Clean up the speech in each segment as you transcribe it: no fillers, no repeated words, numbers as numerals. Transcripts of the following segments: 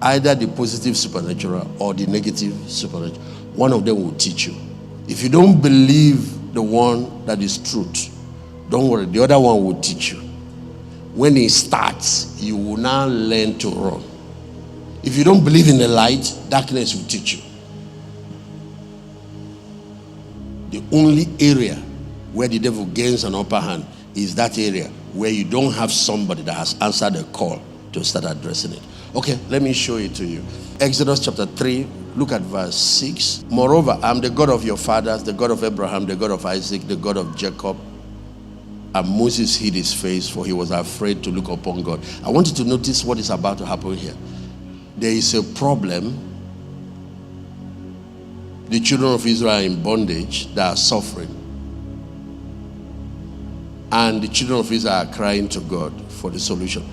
either the positive supernatural or the negative supernatural. One of them will teach you. If you don't believe the one that is truth, don't worry, the other one will teach you. When it starts, you will now learn to run. If you don't believe in the light, darkness will teach you. The only area where the devil gains an upper hand is that area where you don't have somebody that has answered a call to start addressing it. Okay, let me show it to you. Exodus chapter 3, look at verse 6. Moreover, I'm the God of your fathers, the God of Abraham, the God of Isaac, the God of Jacob. And Moses hid his face, for he was afraid to look upon God. I want you to notice what is about to happen here. There is a problem. The children of Israel are in bondage, they are suffering. And the children of Israel are crying to God for the solution.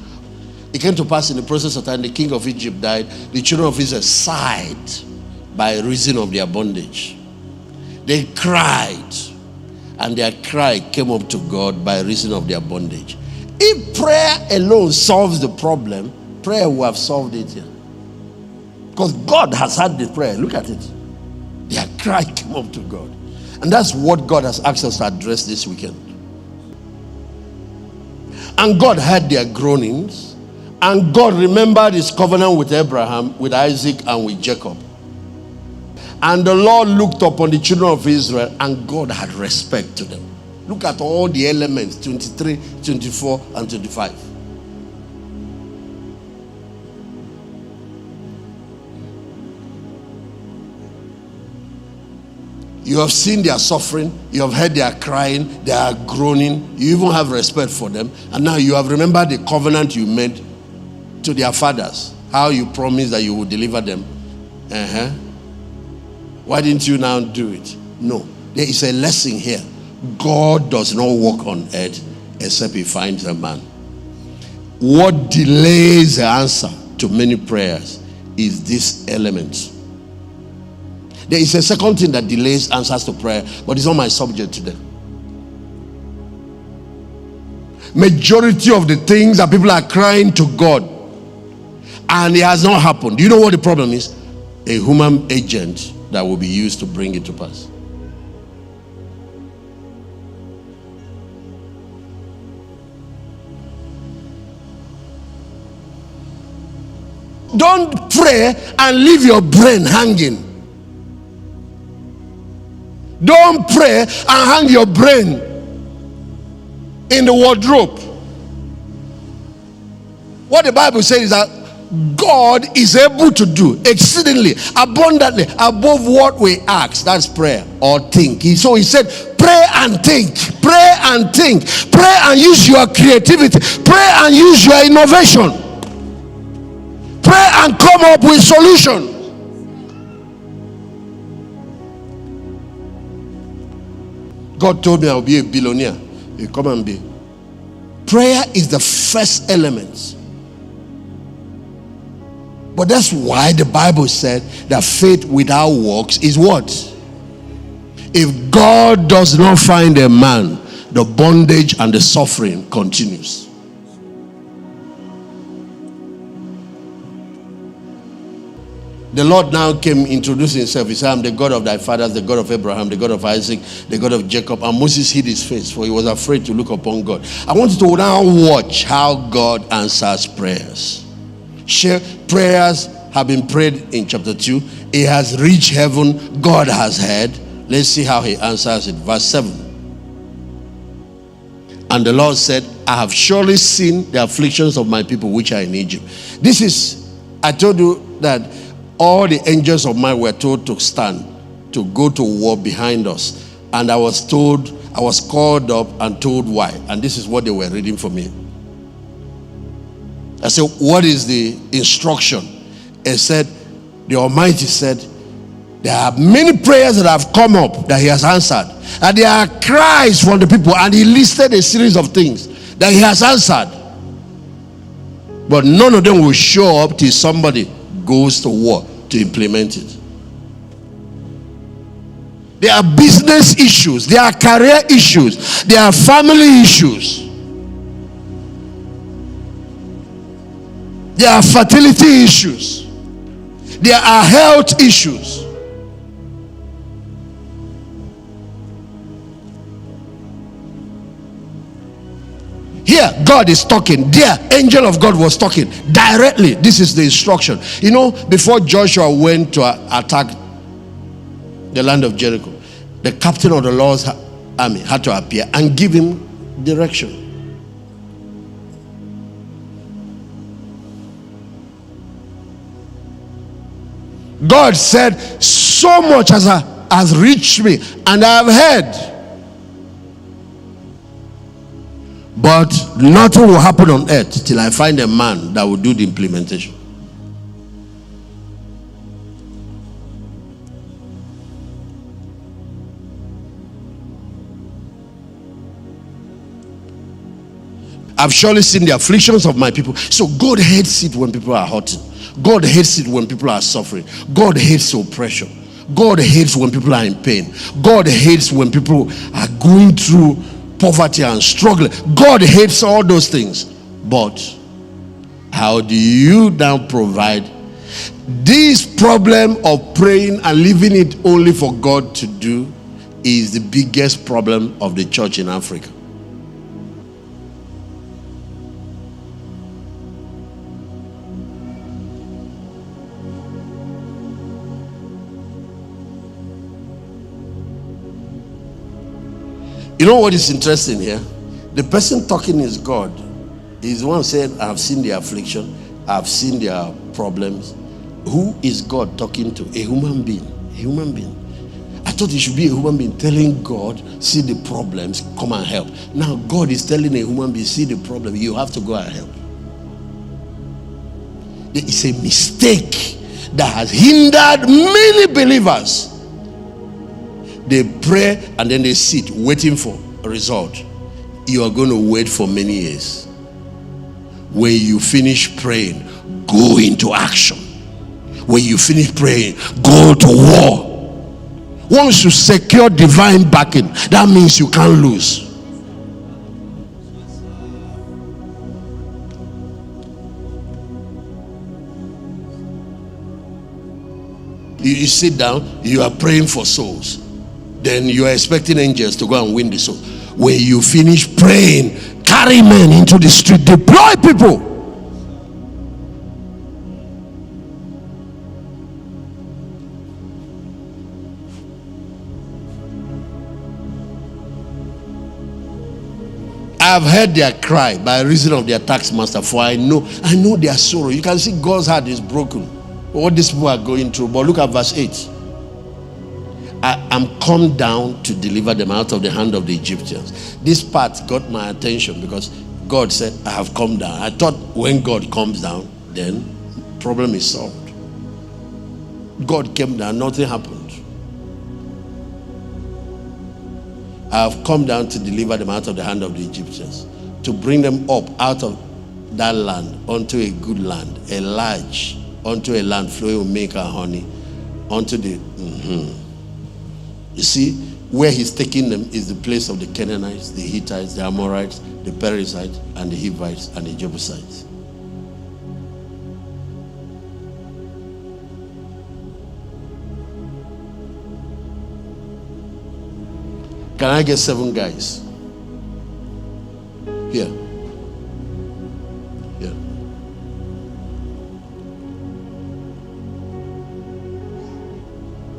It came to pass in the process of time, the king of Egypt died. The children of Israel sighed by reason of their bondage. They cried, and their cry came up to God by reason of their bondage. If prayer alone solves the problem, prayer will have solved it here. Because God has heard the prayer. Look at it. Their cry came up to God. And that's what God has asked us to address this weekend. And God heard their groanings. And God remembered his covenant with Abraham, with Isaac, and with Jacob. And the Lord looked upon the children of Israel, and God had respect to them. Look at all the elements, 23, 24, and 25. You have seen their suffering. You have heard their crying. They are groaning. You even have respect for them. And now you have remembered the covenant you made to their fathers. How you promised that you would deliver them. Why didn't you now do it? No. There is a lesson here. God does not walk on earth except he finds a man. What delays the answer to many prayers is this element. There is a second thing that delays answers to prayer, but it's not my subject today. Majority of the things that people are crying to God, and it has not happened. Do you know what the problem is? A human agent that will be used to bring it to pass. Don't pray and leave your brain hanging. Don't pray and hang your brain in the wardrobe. What the Bible says is that God is able to do exceedingly, abundantly, above what we ask. That's prayer or think. So he said, pray and think. Pray and think. Pray and use your creativity. Pray and use your innovation. Pray and come up with solution. God told me I'll be a billionaire. You come and be. Prayer is the first element. But that's why the Bible said that faith without works is what? If God does not find a man, the bondage and the suffering continues. The Lord now came introducing himself. He said, I'm the God of thy fathers, the God of Abraham, the God of Isaac, the God of Jacob. And Moses hid his face, for he was afraid to look upon God. I want you to now watch how God answers prayers. Prayers have been prayed in chapter 2. It has reached heaven. God has heard. Let's see how he answers it. Verse 7. And the Lord said, I have surely seen the afflictions of my people which are in Egypt. This is, I told you that all the angels of mine were told to stand, to go to war behind us. And I was called up and told why. And this is what they were reading for me. I said, what is the instruction? It said, the Almighty said, there are many prayers that have come up that he has answered. And there are cries from the people. And he listed a series of things that he has answered. But none of them will show up till somebody goes to war to implement it. There are business issues. There are career issues. There are family issues. There are fertility issues. There are health issues. Here, God is talking. There, angel of God was talking directly. This is the instruction. You know, before Joshua went to attack the land of Jericho, the captain of the Lord's army had to appear and give him direction. God said, so much has reached me, and I have heard, but nothing will happen on earth till I find a man that will do the implementation. I've surely seen the afflictions of my people. So God hates it when people are hurting. God hates it when people are suffering. God hates oppression. God hates when people are in pain. God hates when people are going through poverty and struggling. God hates all those things. But how do you now provide? This problem of praying and leaving it only for God to do is the biggest problem of the church in Africa. You know what is interesting here? The person talking is God. He's the one saying, I've seen their affliction, I've seen their problems. Who is God talking to? A human being. A human being. I thought it should be a human being telling God, see the problems, come and help. Now God is telling a human being, see the problem, you have to go and help. It's a mistake that has hindered many believers. They pray and then they sit waiting for a result. You are going to wait for many years. When you finish praying, go into action. When you finish praying, go to war. Once you secure divine backing, that means you can't lose. You sit down, you are praying for souls. Then you are expecting angels to go and win the soul. When you finish praying, carry men into the street, deploy people. I've heard their cry by reason of their tax master, for I know their sorrow. You can see God's heart is broken. What these people are going through. But look at verse 8. I am come down to deliver them out of the hand of the Egyptians. This part got my attention because God said, I have come down. I thought when God comes down, then problem is solved. God came down, nothing happened. I have come down to deliver them out of the hand of the Egyptians, to bring them up out of that land unto a good land, a large, unto a land flowing with milk and honey, unto the You see, where he's taking them is the place of the Canaanites, the Hittites, the Amorites, the Perizzites, and the Hivites, and the Jebusites. Can I get 7 guys? Here. Here.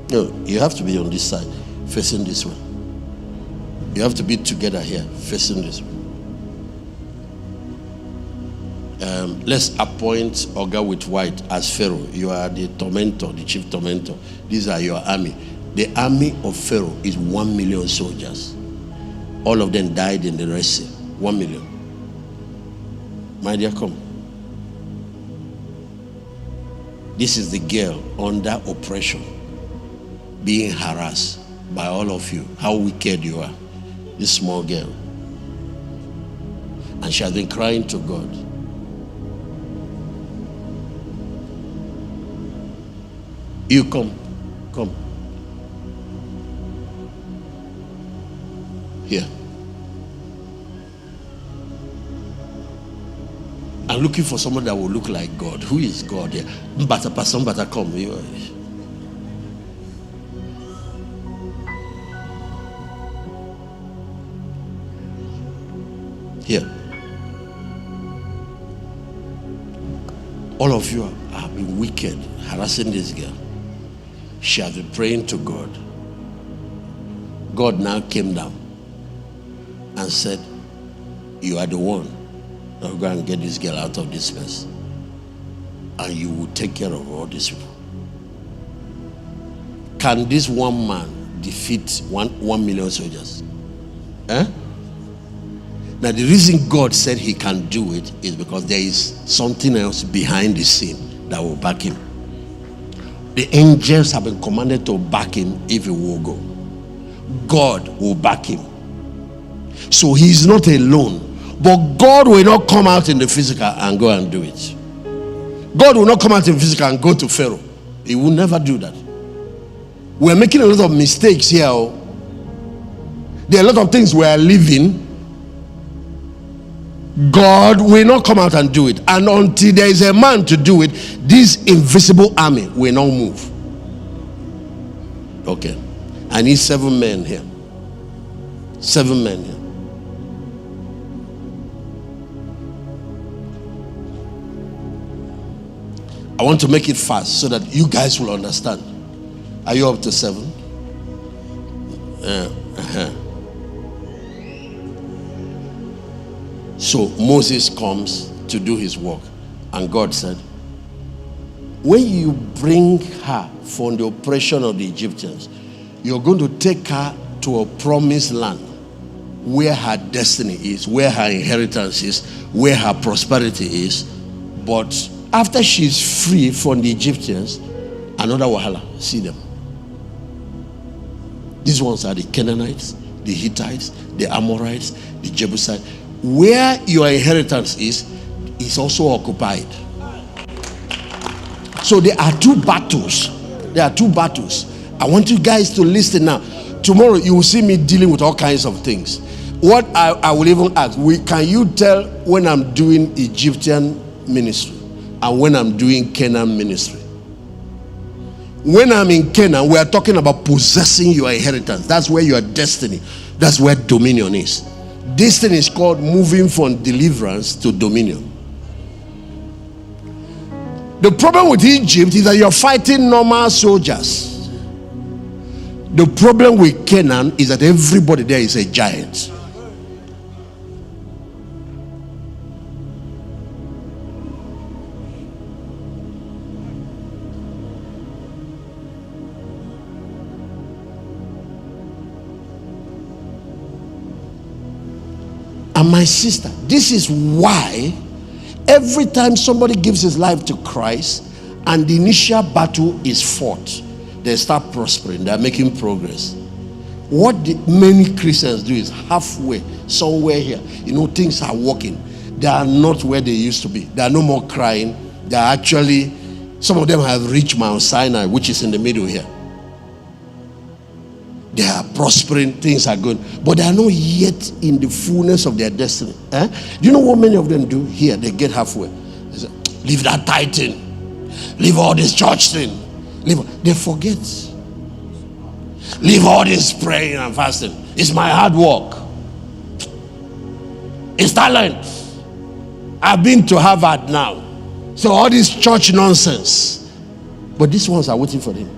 No, you have to be on this side, facing this way. You have to be together here, facing this way. Let's appoint Oga with white as Pharaoh. You are the tormentor, the chief tormentor. These are your army. The army of Pharaoh is 1 million soldiers. All of them died in the Red Sea. 1 million. My dear, come. This is the girl under oppression, being harassed by all of you. How wicked you are. This small girl. And she has been crying to God. You come. Come. Here. I'm looking for someone that will look like God. Who is God here? But Pastor, come. Here. All of you have been wicked, harassing this girl. She has been praying to God. God now came down and said, you are the one that will go and get this girl out of this mess. And you will take care of all these people. Can this one man defeat 1 million soldiers? Eh? Now the reason God said he can do it is because there is something else behind the scene that will back him. The angels have been commanded to back him if he will go. God will back him. So he is not alone. But God will not come out in the physical and go and do it. God will not come out in the physical and go to Pharaoh. He will never do that. We're making a lot of mistakes here. There are a lot of things we are living. God will not come out and do it. And until there is a man to do it, this invisible army will not move. Okay. I need 7 men here. 7 men here. I want to make it fast so that you guys will understand. Are you up to 7? So Moses comes to do his work, and God said, when you bring her from the oppression of the Egyptians, you're going to take her to a promised land where her destiny is, where her inheritance is, where her prosperity is. But after she's free from the Egyptians, another wahala, see them. These ones are the Canaanites, the Hittites, the Amorites, the Jebusites. Where your inheritance is also occupied. So there are 2 battles. There are 2 battles. I want you guys to listen now. Tomorrow you will see me dealing with all kinds of things. What I will even ask, can you tell when I'm doing Egyptian ministry and when I'm doing Canaan ministry? When I'm in Canaan, we are talking about possessing your inheritance. That's where your destiny, that's where dominion is. This thing is called moving from deliverance to dominion. The problem with Egypt is that you're fighting normal soldiers. The problem with Canaan is that everybody there is a giant. And my sister, this is why every time somebody gives his life to Christ and the initial battle is fought, they start prospering, they are making progress. What many Christians do is halfway, somewhere here, things are working. They are not where they used to be. They are no more crying. They are actually, some of them have reached Mount Sinai, which is in the middle here. They are prospering, things are good, but they are not yet in the fullness of their destiny. Do you know what many of them do here? They get halfway. They say, leave that tithing, leave all this church thing, they forget. Leave all this praying and fasting. It's my hard work. It's talent. I've been to Harvard now, so all this church nonsense. But these ones are waiting for them.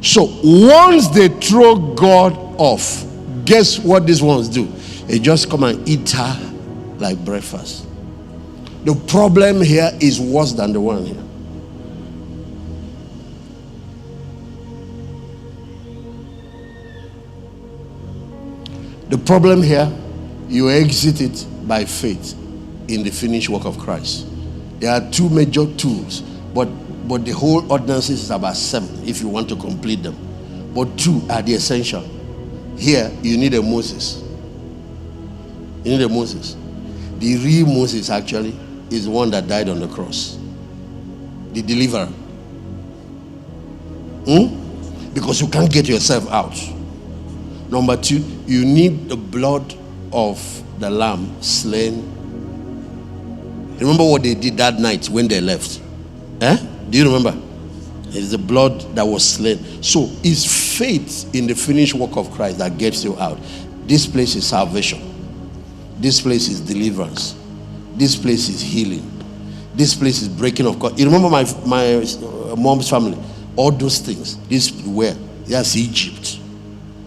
So once they throw God off, guess what these ones do? They just come and eat her like breakfast. The problem here is worse than the one here. The problem here, you exit it by faith in the finished work of Christ. There are 2 major tools, but the whole ordinance is about 7 if you want to complete them. But 2 are the essential. Here, you need a Moses. You need a Moses. The real Moses actually is the one that died on the cross. The deliverer. Because you can't get yourself out. Number 2, you need the blood of the lamb slain. Remember what they did that night when they left? Do you remember? It's the blood that was slain. So it's faith in the finished work of Christ that gets you out. This place is salvation. This place is deliverance. This place is healing. This place is breaking of God. You remember my mom's family? All those things. This where? Yes, Egypt.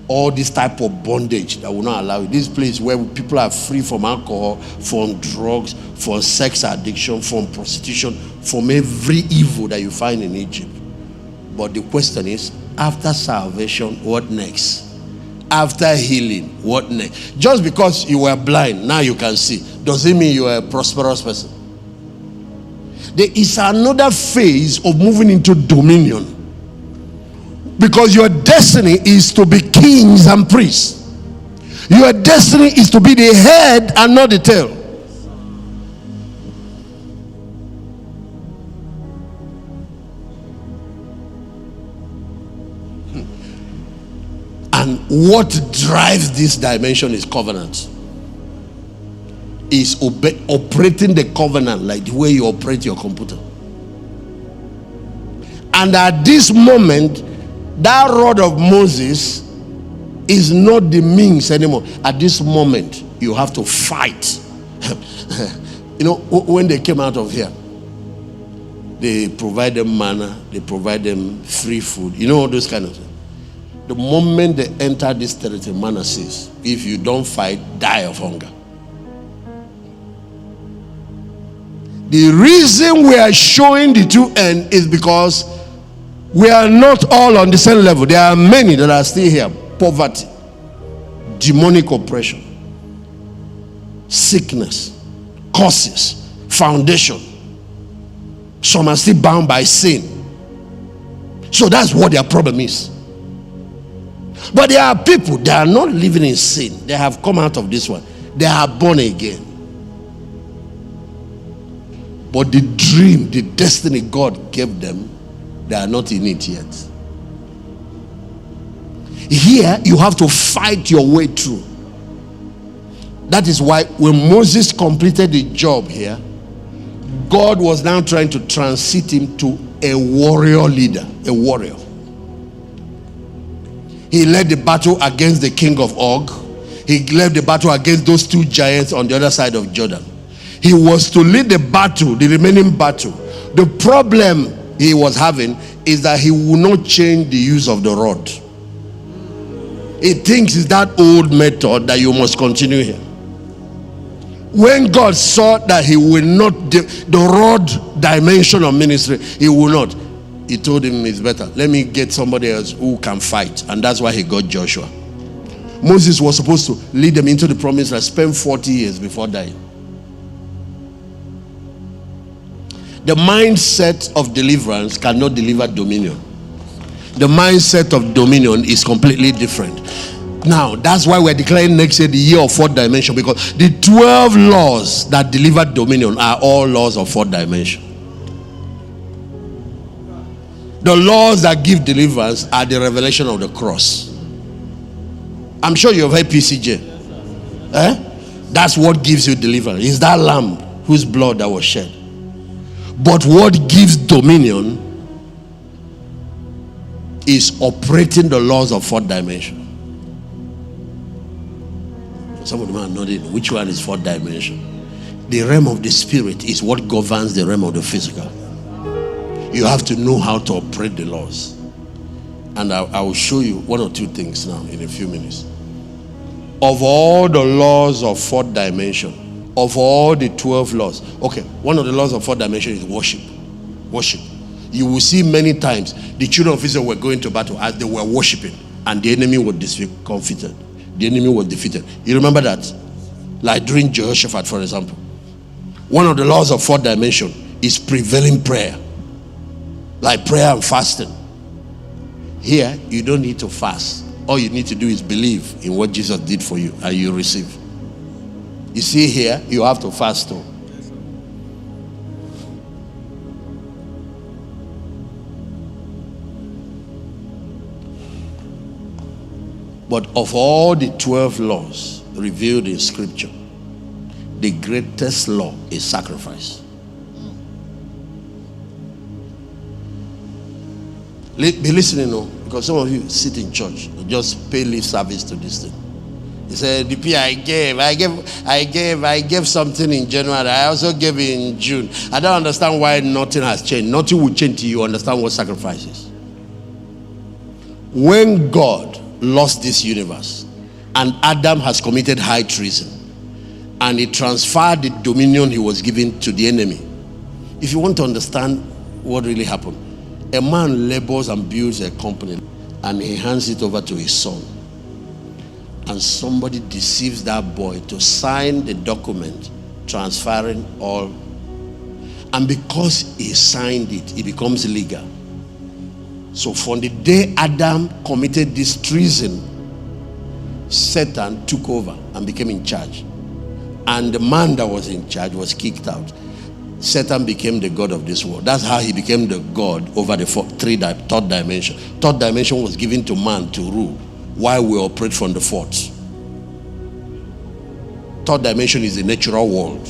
All this type of bondage that will not allow you. This place where people are free from alcohol, from drugs, from sex addiction, from prostitution, from every evil that you find in Egypt. But the question is, after salvation, what next? After healing, what next? Just because you were blind, now you can see. Does it mean you are a prosperous person? There is another phase of moving into dominion. Because your destiny is to be kings and priests. Your destiny is to be the head and not the tail. And what drives this dimension is covenant. Is operating the covenant like the way you operate your computer. And at this moment, that rod of Moses is not the means anymore. At this moment, you have to fight. You know, when they came out of here, they provide them manna, they provide them free food. You know, all those kind of things. The moment they enter this territory, manna says, if you don't fight, die of hunger. The reason we are showing the two ends is because we are not all on the same level. There are many that are still here. Poverty, demonic oppression, sickness, curses, foundation. Some are still bound by sin. So that's what their problem is. But there are people that are not living in sin. They have come out of this one. They are born again. But the dream, the destiny God gave them, they are not in it yet. Here, you have to fight your way through. That is why when Moses completed the job here, God was now trying to transit him to a warrior leader, a warrior. He led the battle against the king of Og. He led the battle against those two giants on the other side of Jordan. He was to lead the battle, the remaining battle. The problem he was having is that he will not change the use of the rod. He thinks it's that old method that you must continue here. When God saw that he will not, the rod dimension of ministry, he will not. He told him it's better. Let me get somebody else who can fight. And that's why he got Joshua. Moses was supposed to lead them into the promised land, spend 40 years before dying. The mindset of deliverance cannot deliver dominion. The mindset of dominion is completely different. Now, that's why we're declaring next year the year of fourth dimension, because the 12 laws that deliver dominion are all laws of fourth dimension. The laws that give deliverance are the revelation of the cross. I'm sure you've heard PCJ. That's what gives you deliverance. It's that lamb whose blood that was shed. But what gives dominion is operating the laws of fourth dimension. Some of them are nodding. Which one is fourth dimension? The realm of the spirit is what governs the realm of the physical. You have to know how to operate the laws. And I will show you one or two things now in a few minutes. Of all the laws of fourth dimension, of all the 12 laws, okay, one of the laws of fourth dimension is worship. Worship. You will see many times the children of Israel were going to battle as they were worshiping, and the enemy was discomfited. The enemy was defeated. You remember that? Like during Jehoshaphat, for example. One of the laws of fourth dimension is prevailing prayer. Like prayer and fasting. Here, you don't need to fast. All you need to do is believe in what Jesus did for you, and you receive. You see here, you have to fast too. But of all the 12 laws, revealed in scripture, the greatest law is sacrifice. Be listening now, because some of you sit in church and just pay lip service to this thing. He said, DP, I gave something in January. I also gave in June. I don't understand why nothing has changed. Nothing will change till you understand what sacrifice is. When God lost this universe and Adam has committed high treason and he transferred the dominion he was given to the enemy. If you want to understand what really happened, a man labors and builds a company and he hands it over to his son. And somebody deceives that boy to sign the document transferring all. And because he signed it, it becomes legal. So from the day Adam committed this treason, Satan took over and became in charge. And the man that was in charge was kicked out. Satan became the god of this world. That's how he became the god over the third dimension. Third dimension was given to man to rule, while we operate from the fourth. Third dimension is the natural world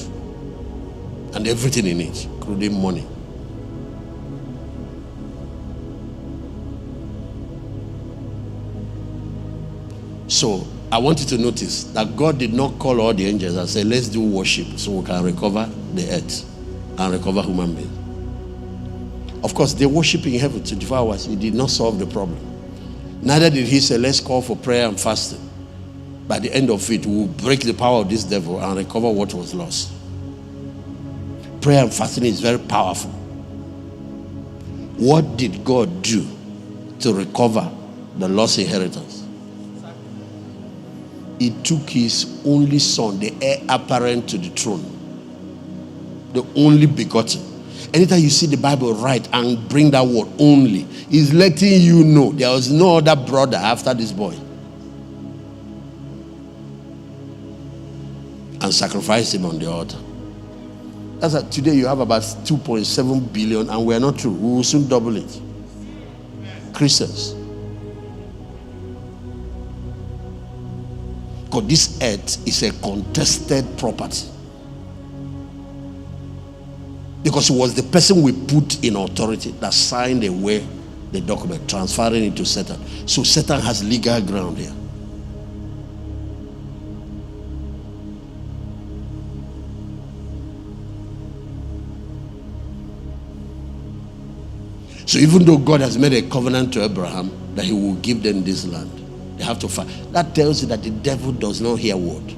and everything in it, including money. So I want you to notice that God did not call all the angels and say, let's do worship so we can recover the earth and recover human beings. Of course, they worship in heaven 24 hours. He did not solve the problem. Neither did he say, let's call for prayer and fasting. By the end of it, we'll break the power of this devil and recover what was lost. Prayer and fasting is very powerful. What did God do to recover the lost inheritance? He took his only son, the heir apparent to the throne, the only begotten. Anytime you see the Bible write and bring that word only, is letting you know there was no other brother after this boy. And sacrifice him on the altar. That's why today you have about 2.7 billion and we are not through. We will soon double it. Christians. Because this earth is a contested property. Because it was the person we put in authority that signed away the document, transferring it to Satan. So Satan has legal ground here. So even though God has made a covenant to Abraham that he will give them this land, they have to fight. That tells you that the devil does not hear word.